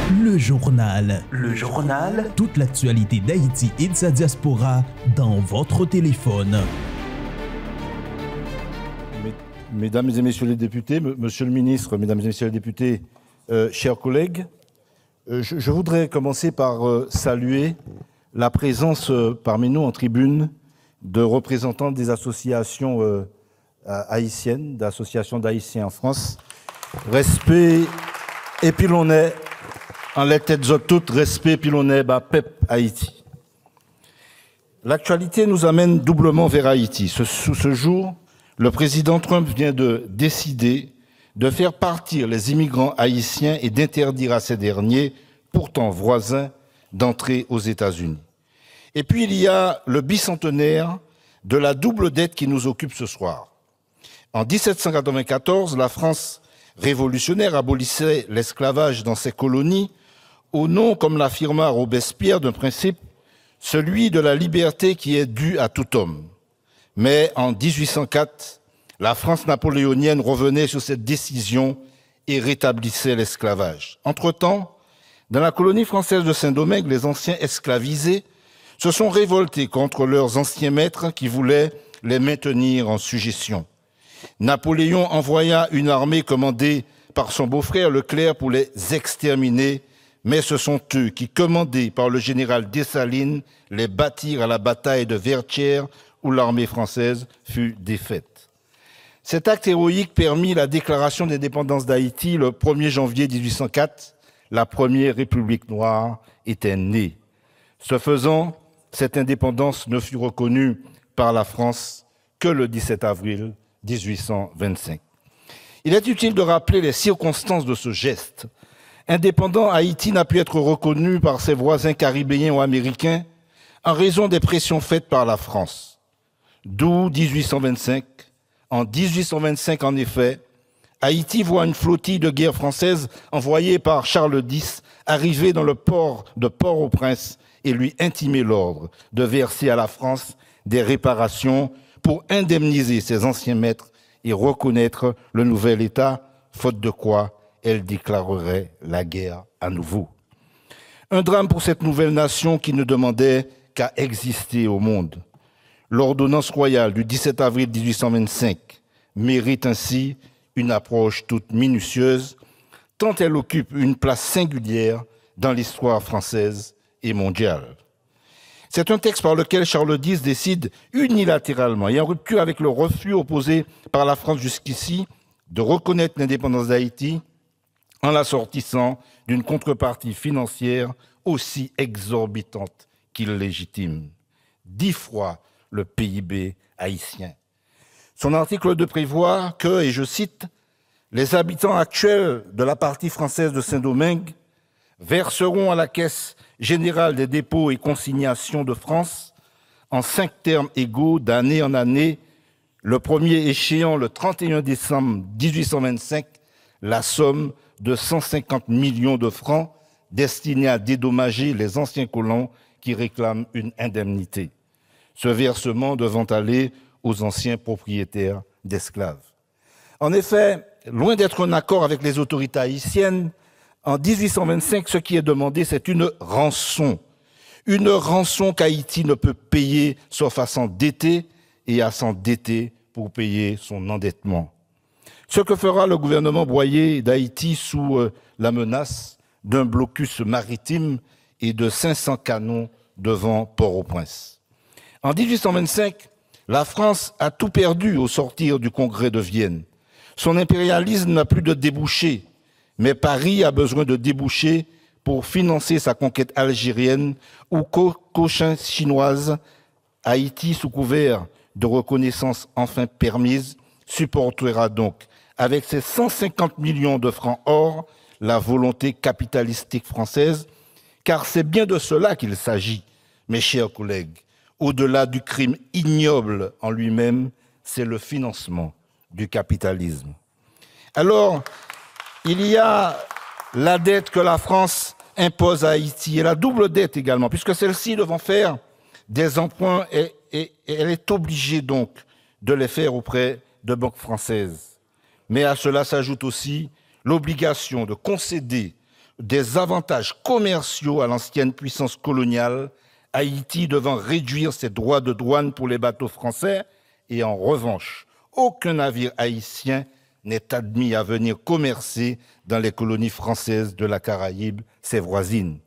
Le journal. Le journal. Toute l'actualité d'Haïti et de sa diaspora dans votre téléphone. Mesdames et messieurs les députés, monsieur le ministre, mesdames et messieurs les députés, chers collègues, je voudrais commencer par saluer la présence parmi nous en tribune de représentants des associations haïtiennes, d'associations d'Haïtiens en France. Respect, et puis l'on est, en les têtes toutes, respect, puis l'on est, PEP Haïti. L'actualité nous amène doublement vers Haïti. Sous ce jour, le président Trump vient de décider de faire partir les immigrants haïtiens et d'interdire à ces derniers, pourtant voisins, d'entrer aux États-Unis. Et puis il y a le bicentenaire de la double dette qui nous occupe ce soir. En 1794, la France révolutionnaire abolissait l'esclavage dans ses colonies au nom, comme l'affirma Robespierre, d'un principe, celui de la liberté qui est due à tout homme. Mais en 1804, la France napoléonienne revenait sur cette décision et rétablissait l'esclavage. Entre-temps, dans la colonie française de Saint-Domingue, les anciens esclavisés se sont révoltés contre leurs anciens maîtres qui voulaient les maintenir en sujétion. Napoléon envoya une armée commandée par son beau-frère Leclerc pour les exterminer, mais ce sont eux qui, commandés par le général Dessalines, les battirent à la bataille de Vertières où l'armée française fut défaite. Cet acte héroïque permit la déclaration d'indépendance d'Haïti le 1er janvier 1804. La première République noire était née. Ce faisant, cette indépendance ne fut reconnue par la France que le 17 avril 1825. Il est utile de rappeler les circonstances de ce geste. Indépendant, Haïti n'a pu être reconnu par ses voisins caribéens ou américains en raison des pressions faites par la France. D'où 1825. En 1825, en effet, Haïti voit une flottille de guerre française envoyée par Charles X arriver dans le port de Port-au-Prince et lui intimer l'ordre de verser à la France des réparations pour indemniser ses anciens maîtres et reconnaître le nouvel État, faute de quoi elle déclarerait la guerre à nouveau. Un drame pour cette nouvelle nation qui ne demandait qu'à exister au monde. L'ordonnance royale du 17 avril 1825 mérite ainsi une approche toute minutieuse, tant elle occupe une place singulière dans l'histoire française et mondiale. C'est un texte par lequel Charles X décide unilatéralement et en rupture avec le refus opposé par la France jusqu'ici de reconnaître l'indépendance d'Haïti en l'assortissant d'une contrepartie financière aussi exorbitante qu'illégitime. 10 fois le PIB haïtien. Son article 2 prévoit que, et je cite, « Les habitants actuels de la partie française de Saint-Domingue verseront à la Caisse générale des dépôts et consignations de France, en 5 termes égaux d'année en année, le premier échéant le 31 décembre 1825, la somme de 150 millions de francs destinés à dédommager les anciens colons qui réclament une indemnité. Ce versement devant aller aux anciens propriétaires d'esclaves. » En effet, loin d'être un accord avec les autorités haïtiennes, en 1825, ce qui est demandé, c'est une rançon qu'Haïti ne peut payer sauf à s'endetter et à s'endetter pour payer son endettement. Ce que fera le gouvernement Boyer d'Haïti sous la menace d'un blocus maritime et de 500 canons devant Port-au-Prince. En 1825, la France a tout perdu au sortir du congrès de Vienne. Son impérialisme n'a plus de débouchés, mais Paris a besoin de débouchés pour financer sa conquête algérienne ou cochin chinoise. Haïti, sous couvert de reconnaissance enfin permise, supportera donc, avec ses 150 millions de francs or, la volonté capitalistique française, car c'est bien de cela qu'il s'agit, mes chers collègues. Au-delà du crime ignoble en lui-même, c'est le financement du capitalisme. Alors, il y a la dette que la France impose à Haïti et la double dette également, puisque celle-ci devant faire des emprunts et elle est obligée donc de les faire auprès de banques françaises. Mais à cela s'ajoute aussi l'obligation de concéder des avantages commerciaux à l'ancienne puissance coloniale, Haïti devant réduire ses droits de douane pour les bateaux français, et en revanche, aucun navire haïtien n'est admis à venir commercer dans les colonies françaises de la Caraïbe, ses voisines.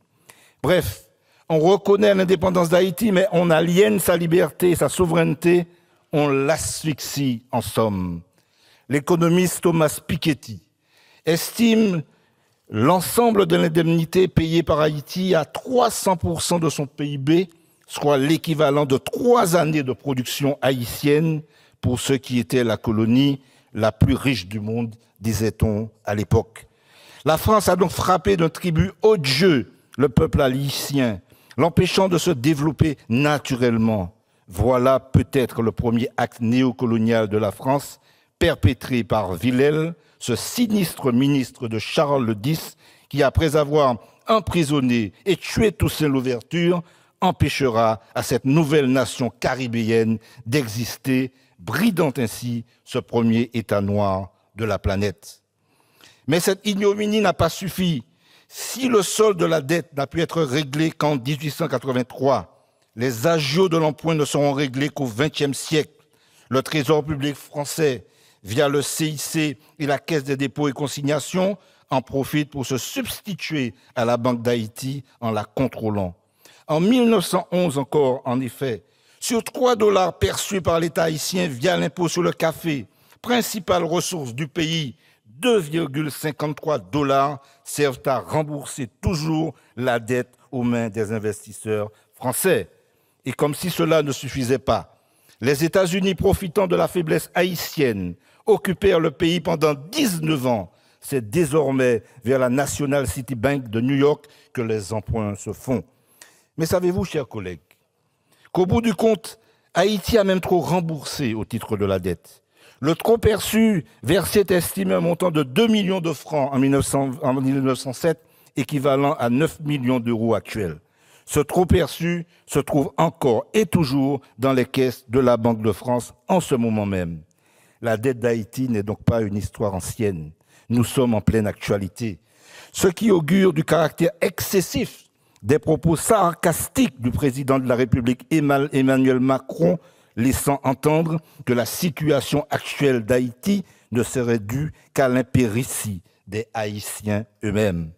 Bref, on reconnaît l'indépendance d'Haïti, mais on aliène sa liberté et sa souveraineté, on l'asphyxie en somme. L'économiste Thomas Piketty estime l'ensemble de l'indemnité payée par Haïti à 300% de son PIB, soit l'équivalent de 3 années de production haïtienne pour ce qui était la colonie la plus riche du monde, disait-on à l'époque. La France a donc frappé d'un tribut odieux le peuple haïtien, l'empêchant de se développer naturellement. Voilà peut-être le premier acte néocolonial de la France, perpétré par Villèle, ce sinistre ministre de Charles X, qui, après avoir emprisonné et tué Toussaint Louverture, empêchera à cette nouvelle nation caribéenne d'exister, bridant ainsi ce premier État noir de la planète. Mais cette ignominie n'a pas suffi. Si le solde de la dette n'a pu être réglé qu'en 1883, les agios de l'emprunt ne seront réglés qu'au XXe siècle. Le Trésor public français, via le CIC et la Caisse des dépôts et consignations, en profite pour se substituer à la Banque d'Haïti en la contrôlant. En 1911 encore, en effet, sur 3 $ perçus par l'État haïtien via l'impôt sur le café, principale ressource du pays, 2,53 $ servent à rembourser toujours la dette aux mains des investisseurs français. Et comme si cela ne suffisait pas, les États-Unis, profitant de la faiblesse haïtienne, occupèrent le pays pendant 19 ans. C'est désormais vers la National City Bank de New York que les emprunts se font. Mais savez-vous, chers collègues, qu'au bout du compte, Haïti a même trop remboursé au titre de la dette. Le trop perçu versé est estimé à un montant de 2 millions de francs en 1907, équivalent à 9 millions d'euros actuels. Ce trop perçu se trouve encore et toujours dans les caisses de la Banque de France en ce moment même. La dette d'Haïti n'est donc pas une histoire ancienne. Nous sommes en pleine actualité. Ce qui augure du caractère excessif des propos sarcastiques du président de la République Emmanuel Macron, laissant entendre que la situation actuelle d'Haïti ne serait due qu'à l'impéritie des Haïtiens eux-mêmes.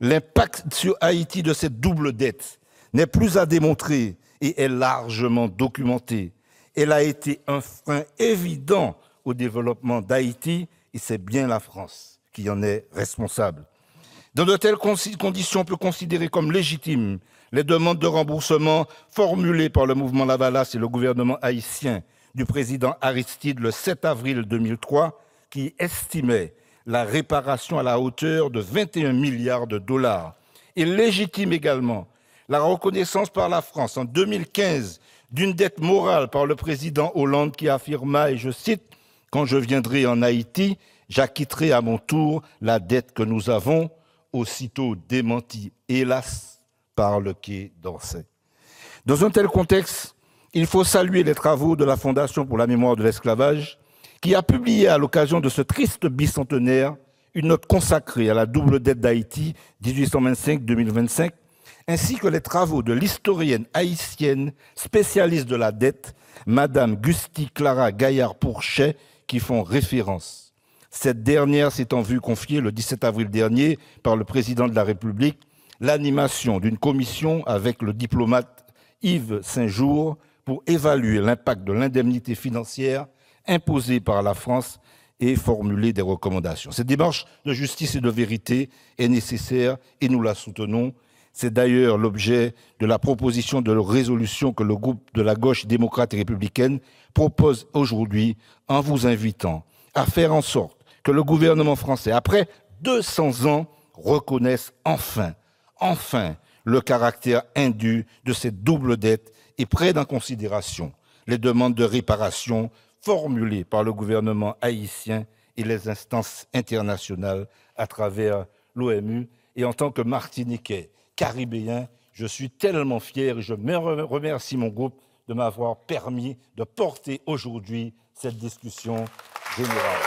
L'impact sur Haïti de cette double dette n'est plus à démontrer et est largement documenté. Elle a été un frein évident au développement d'Haïti et c'est bien la France qui en est responsable. Dans de telles conditions, on peut considérer comme légitimes les demandes de remboursement formulées par le mouvement Lavalas et le gouvernement haïtien du président Aristide le 7 avril 2003, qui estimait la réparation à la hauteur de 21 milliards de $. Et légitime également la reconnaissance par la France en 2015 d'une dette morale par le président Hollande qui affirma, et je cite, « Quand je viendrai en Haïti, j'acquitterai à mon tour la dette que nous avons », aussitôt démenti, hélas, par le Quai d'Orsay. Dans un tel contexte, il faut saluer les travaux de la Fondation pour la mémoire de l'esclavage, qui a publié à l'occasion de ce triste bicentenaire une note consacrée à la double dette d'Haïti 1825-2025, ainsi que les travaux de l'historienne haïtienne spécialiste de la dette, Madame Gusty Clara Gaillard-Pourchet, qui font référence. Cette dernière s'étant vue confier le 17 avril dernier par le président de la République l'animation d'une commission avec le diplomate Yves Saint-Jour pour évaluer l'impact de l'indemnité financière imposée par la France et formuler des recommandations. Cette démarche de justice et de vérité est nécessaire et nous la soutenons. C'est d'ailleurs l'objet de la proposition de résolution que le groupe de la gauche démocrate et républicaine propose aujourd'hui en vous invitant à faire en sorte que le gouvernement français, après 200 ans, reconnaisse enfin le caractère indu de cette double dette et prenne en considération les demandes de réparation formulées par le gouvernement haïtien et les instances internationales à travers l'OMU. Et en tant que Martiniquais, Caribéen, je suis tellement fier et je remercie mon groupe de m'avoir permis de porter aujourd'hui cette discussion générale.